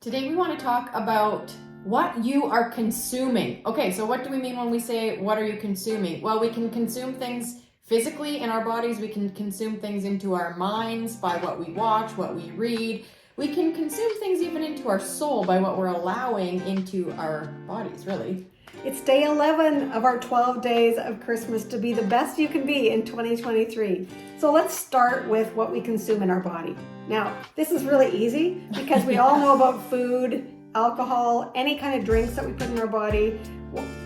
Today we want to talk about what you are consuming. Okay, so what do we mean when we say, what are you consuming? Well, we can consume things physically in our bodies. We can consume things into our minds by what we watch, what we read. We can consume things even into our soul by what we're allowing into our bodies, really. It's day 11 of our 12 days of Christmas to be the best you can be in 2023. So let's start with what we consume in our body. Now, this is really easy because we all know about food, alcohol, any kind of drinks that we put in our body.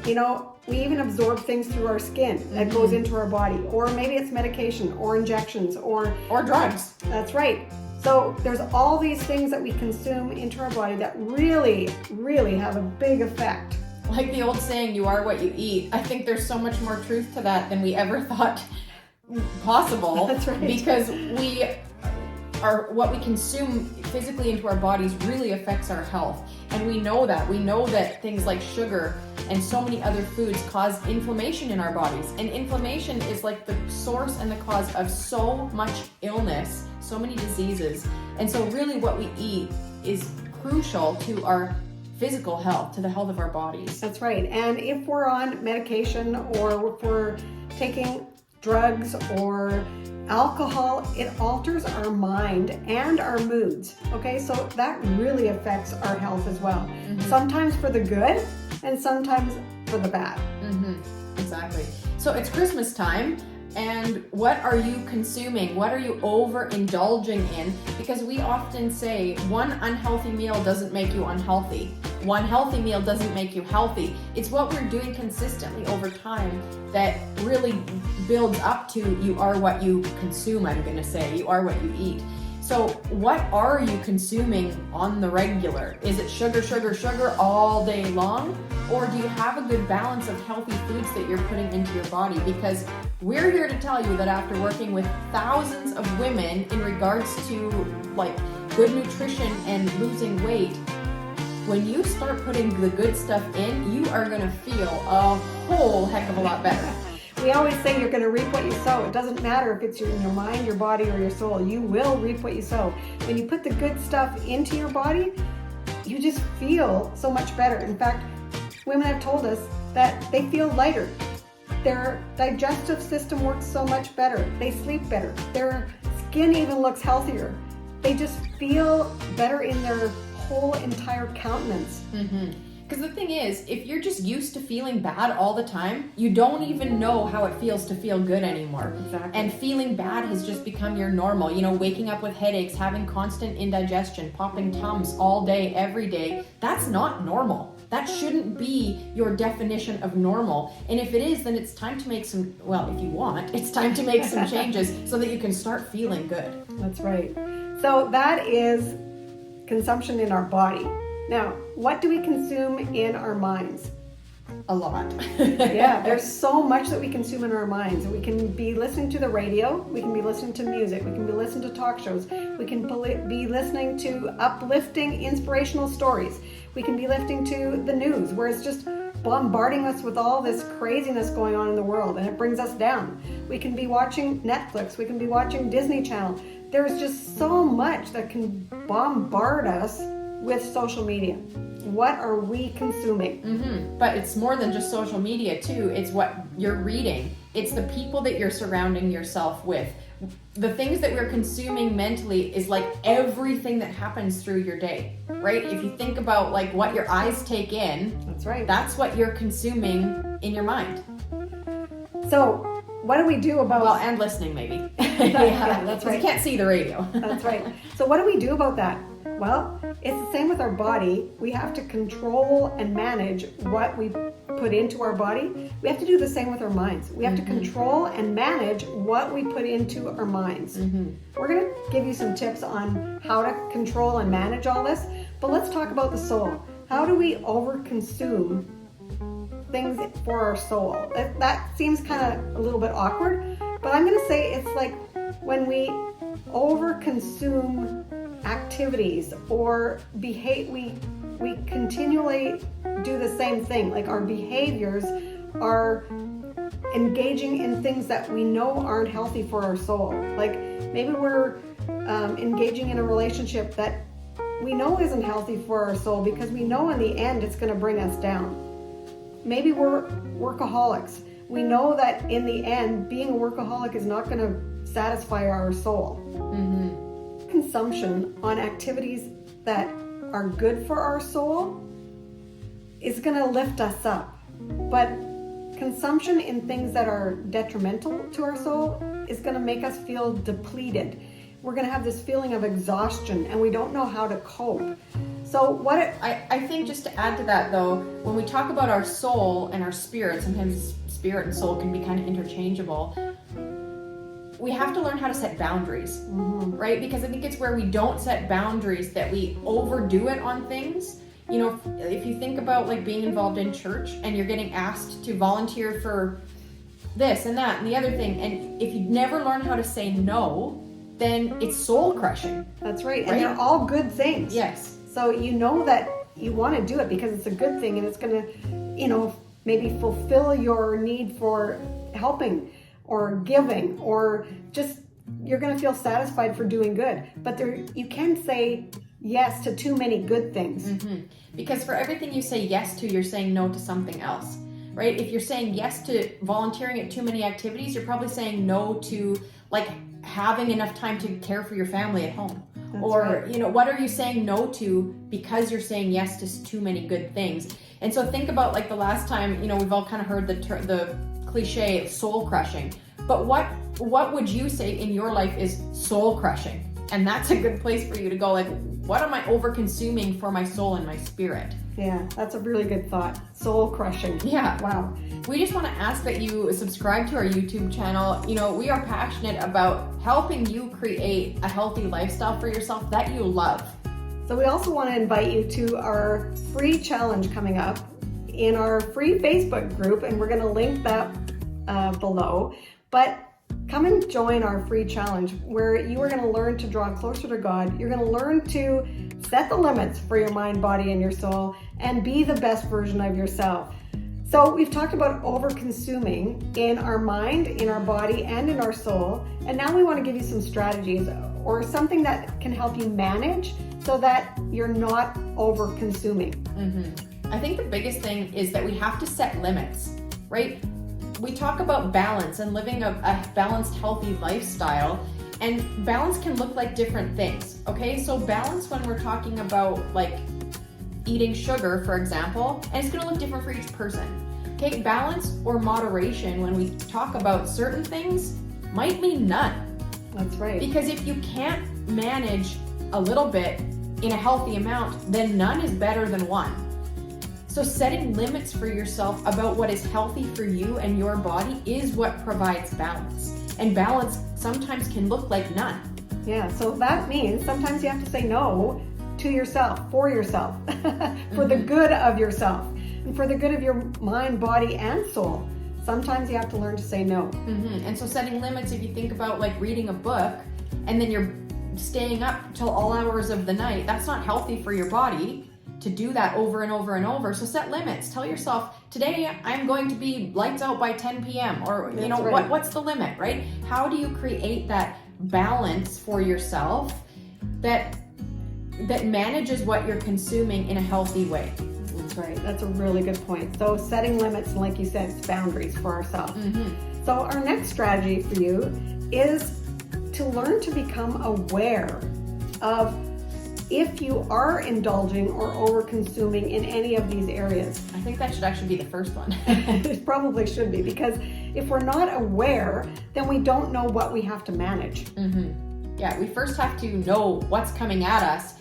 You know, we even absorb things through our skin that goes into our body, or maybe it's medication or injections or drugs. That's right. So there's all these things that we consume into our body that really have a big effect. Like the old saying, you are what you eat. I think there's so much more truth to that than we ever thought possible. That's right. Because what we consume physically into our bodies really affects our health. And we know that. We know that things like sugar and so many other foods cause inflammation in our bodies. And inflammation is like the source and the cause of so much illness, so many diseases. And so really what we eat is crucial to our physical health, to the health of our bodies. That's right. And if we're on medication or if we're taking drugs or alcohol, it alters our mind and our moods. Okay, so that really affects our health as well. Sometimes for the good and sometimes for the bad. Exactly. So it's Christmas time. And what are you consuming? What are you overindulging in? Because we often say one unhealthy meal doesn't make you unhealthy. One healthy meal doesn't make you healthy. It's what we're doing consistently over time that really builds up to you are what you consume, I'm going to say. You are what you eat. So what are you consuming on the regular? Is it sugar all day long? Or do you have a good balance of healthy foods that you're putting into your body? Because we're here to tell you that after working with thousands of women in regards to like good nutrition and losing weight, when you start putting the good stuff in, you are going to feel a whole heck of a lot better. We always say you're going to reap what you sow. It doesn't matter if it's in your mind, your body, or your soul. You will reap what you sow. When you put the good stuff into your body, you just feel so much better. In fact, women have told us that they feel lighter. Their digestive system works so much better. They sleep better. Their skin even looks healthier. They just feel better in their whole entire countenance. Because the thing is, if you're just used to feeling bad all the time, you don't even know how it feels to feel good anymore. Exactly. And feeling bad has just become your normal. You know, waking up with headaches, having constant indigestion, popping Tums all day, every day. That's not normal. That shouldn't be your definition of normal. And if it is, then it's time to make some, well, if you want, it's time to make some changes so that you can start feeling good. That's right. So that is consumption in our body. Now, what do we consume in our minds? A lot. Yeah, there's so much that we consume in our minds. We can be listening to the radio, we can be listening to music, we can be listening to talk shows, we can be listening to uplifting, inspirational stories, we can be listening to the news, where it's just bombarding us with all this craziness going on in the world, and it brings us down. We can be watching Netflix, we can be watching Disney Channel. There's just so much that can bombard us with social media. What are we consuming? But it's more than just social media too. It's what you're reading. It's the people that you're surrounding yourself with. The things that we're consuming mentally is like everything that happens through your day, right? If you think about like what your eyes take in, That's right. That's what you're consuming in your mind. So what do we do about... Well, and listening maybe. Yeah, that's right. You can't see the radio. That's right. So what do we do about that? Well, it's the same with our body. We have to control and manage what we put into our body. We have to do the same with our minds. We have to control and manage what we put into our minds. We're going to give you some tips on how to control and manage all this, but let's talk about the soul. How do we overconsume things for our soul? That seems kind of a little bit awkward, but I'm going to say it's like when we overconsume activities or behave, we continually do the same thing. Like our behaviors are engaging in things that we know aren't healthy for our soul. Like maybe we're engaging in a relationship that we know isn't healthy for our soul because we know in the end it's going to bring us down. Maybe we're workaholics. We know that in the end, being a workaholic is not going to satisfy our soul. Consumption on activities that are good for our soul is going to lift us up. But consumption in things that are detrimental to our soul is going to make us feel depleted. We're going to have this feeling of exhaustion and we don't know how to cope. So I think just to add to that though, when we talk about our soul and our spirit, sometimes spirit and soul can be kind of interchangeable. We have to learn how to set boundaries, right? Because I think it's where we don't set boundaries that we overdo it on things. You know, if you think about like being involved in church and you're getting asked to volunteer for this and that and the other thing, and if you never learn how to say no, then it's soul crushing. That's right. And they're all good things. Yes. So you know that you want to do it because it's a good thing and it's going to, you know, maybe fulfill your need for helping or giving, or just you're going to feel satisfied for doing good. But you can say yes to too many good things. Because for everything you say yes to, you're saying no to something else, right? If you're saying yes to volunteering at too many activities, you're probably saying no to like having enough time to care for your family at home. That's or, right. You know, what are you saying no to because you're saying yes to too many good things? And so think about like the last time, you know, we've all kind of heard the cliche soul crushing, but what would you say in your life is soul crushing? And that's a good place for you to go, like, what am I over consuming for my soul and my spirit? Yeah, that's a really good thought. Soul crushing. Yeah. Wow. We just want to ask that you subscribe to our YouTube channel. You know, we are passionate about helping you create a healthy lifestyle for yourself that you love. So we also want to invite you to our free challenge coming up in our free Facebook group, and we're going to link that below. But come and join our free challenge where you are going to learn to draw closer to God. You're going to learn to set the limits for your mind, body, and your soul and be the best version of yourself. So we've talked about over-consuming in our mind, in our body, and in our soul. And now we want to give you some strategies or something that can help you manage so that you're not over-consuming. I think the biggest thing is that we have to set limits, right? We talk about balance and living a balanced, healthy lifestyle, and balance can look like different things, okay? So balance when we're talking about like eating sugar, for example, and it's gonna look different for each person, okay? Balance or moderation when we talk about certain things might mean none. That's right. Because if you can't manage a little bit in a healthy amount, then none is better than one. So setting limits for yourself about what is healthy for you and your body is what provides balance. And balance sometimes can look like none. Yeah, so that means sometimes you have to say no to yourself, for yourself, for the good of yourself, and for the good of your mind, body, and soul. Sometimes you have to learn to say no. And so setting limits, if you think about like reading a book and then you're staying up till all hours of the night, that's not healthy for your body to do that over and over and over. So set limits. Tell yourself, today I'm going to be lights out by 10 p.m. or, you know, right. what's the limit, right? How do you create that balance for yourself that manages what you're consuming in a healthy way? That's right. That's a really good point. So setting limits, and like you said, it's boundaries for ourselves. So our next strategy for you is to learn to become aware of if you are indulging or over-consuming in any of these areas. I think that should actually be the first one. It probably should be, because if we're not aware, then we don't know what we have to manage. Yeah, we first have to know what's coming at us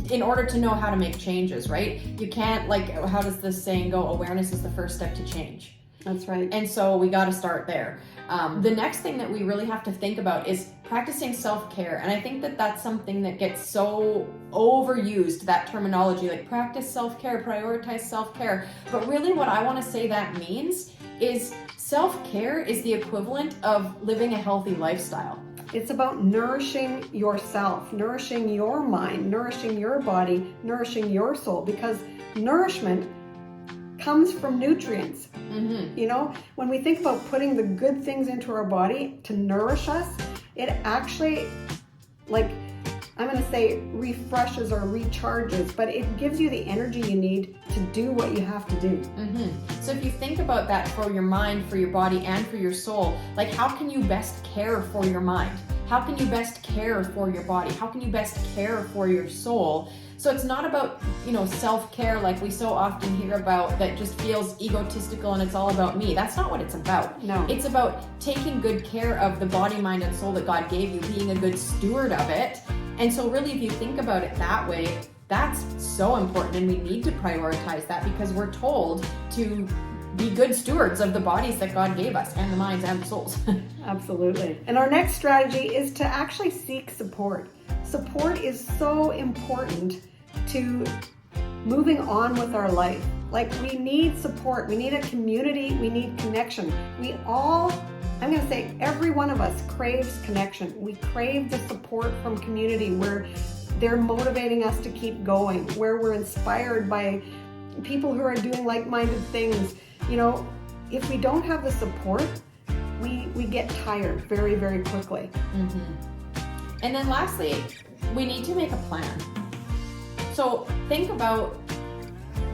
in order to know how to make changes, right? You can't, like, how does this saying go? Awareness is the first step to change. That's right. And so we got to start there. The next thing that we really have to think about is practicing self-care. And I think that that's something that gets so overused, that terminology, like practice self-care, prioritize self-care. But really what I want to say that means is self-care is the equivalent of living a healthy lifestyle. It's about nourishing yourself, nourishing your mind, nourishing your body, nourishing your soul, because nourishment comes from nutrients. You know, when we think about putting the good things into our body to nourish us, it actually, like, I'm going to say refreshes or recharges, but it gives you the energy you need to do what you have to do. So if you think about that for your mind, for your body, and for your soul, like how can you best care for your mind? How can you best care for your body? How can you best care for your soul? So it's not about, self-care like we so often hear about that just feels egotistical and it's all about me. That's not what it's about. No. It's about taking good care of the body, mind, and soul that God gave you, being a good steward of it. And so really, if you think about it that way, that's so important, and we need to prioritize that because we're told to be good stewards of the bodies that God gave us, and the minds and the souls. Absolutely. And our next strategy is to actually seek support. Support is so important to moving on with our life. Like, we need support. We need a community. We need connection. We all, I'm going to say every one of us craves connection. We crave the support from community where they're motivating us to keep going, where we're inspired by people who are doing like-minded things. If we don't have the support, we get tired very, very quickly. And then lastly, we need to make a plan. So think about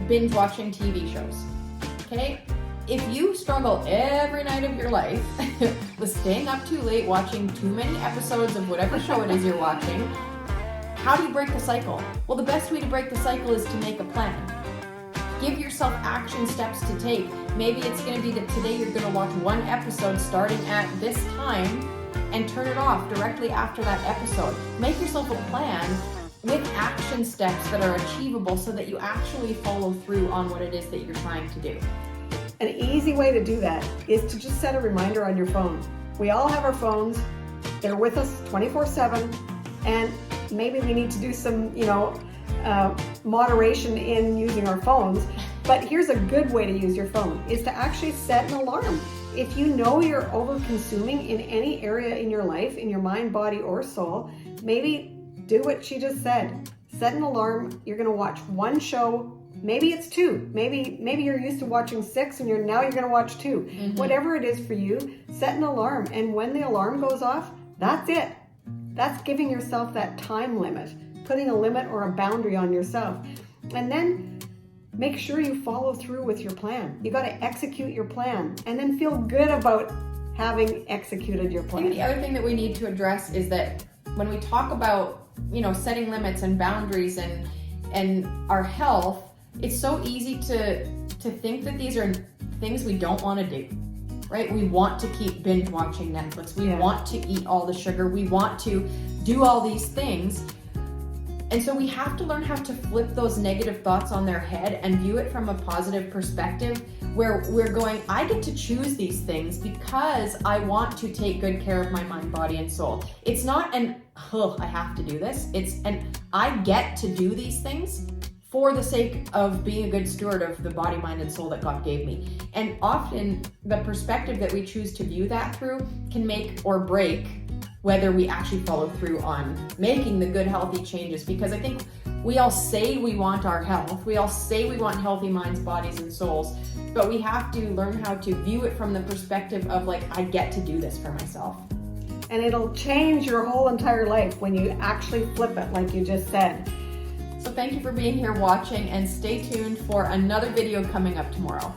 binge watching TV shows, okay? If you struggle every night of your life with staying up too late, watching too many episodes of whatever show it is you're watching, how do you break the cycle? Well, the best way to break the cycle is to make a plan. Give yourself action steps to take. Maybe it's going to be that today you're going to watch one episode starting at this time and turn it off directly after that episode. Make yourself a plan with action steps that are achievable so that you actually follow through on what it is that you're trying to do. An easy way to do that is to just set a reminder on your phone. We all have our phones. They're with us 24/7, and maybe we need to do some, moderation in using our phones. But here's a good way to use your phone, is to actually set an alarm. If you know you're over-consuming in any area in your life, in your mind, body, or soul, maybe do what she just said. Set an alarm. You're going to watch one show. Maybe it's two. Maybe you're used to watching 6 and you're going to watch 2. Whatever it is for you, set an alarm. And when the alarm goes off, that's it. That's giving yourself that time limit, putting a limit or a boundary on yourself. And then make sure you follow through with your plan. You got to execute your plan and then feel good about having executed your I plan. think the other thing that we need to address is that when we talk about, setting limits and boundaries and our health, it's so easy to think that these are things we don't want to do, right? We want to keep binge watching Netflix. We want to eat all the sugar. We want to do all these things. And so we have to learn how to flip those negative thoughts on their head and view it from a positive perspective where we're going, I get to choose these things because I want to take good care of my mind, body, and soul. It's not I have to do this. It's I get to do these things for the sake of being a good steward of the body, mind, and soul that God gave me. And often the perspective that we choose to view that through can make or break whether we actually follow through on making the good, healthy changes. Because I think we all say we want our health. We all say we want healthy minds, bodies, and souls. But we have to learn how to view it from the perspective of I get to do this for myself. And it'll change your whole entire life when you actually flip it like you just said. So thank you for being here watching, and stay tuned for another video coming up tomorrow.